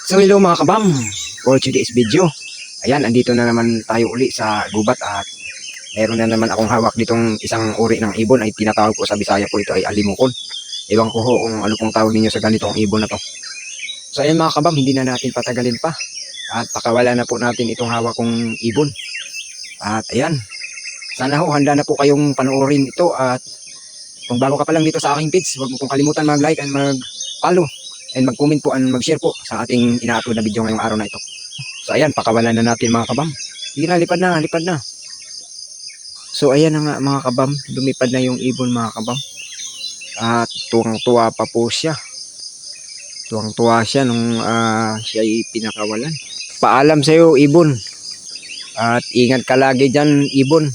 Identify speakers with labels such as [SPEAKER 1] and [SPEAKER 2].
[SPEAKER 1] So hello mga kabam, for today's video. Ayan, andito na naman tayo uli sa gubat at meron na naman akong hawak ditong isang uri ng ibon ay tinatawag ko sa Bisaya po ito ay alimukon. Ewan ko ho kung ano pong tawag ninyo sa ganitong ibon na to. So ayan mga kabam, hindi na natin patagalin pa at pakawala na po natin itong hawak kong ibon. At ayan, sana ho handa na po kayong panoorin ito at kung bago ka pa lang dito sa aking page, huwag mo pong kalimutan mag-like and mag-follow and mag-comment po and mag-share po sa ating ina-upload na video ngayong araw na ito. So ayan, pakawalan na natin mga kabam. Sige na, lipad na, lipad na. So ayan na nga mga kabam, lumipad na yung ibon mga kabam. At tuwang-tuwa pa po siya. Tuwang-tuwa siya nung siya ay pinakawalan. Paalam sa iyo ibon. At ingat ka lagi dyan ibon.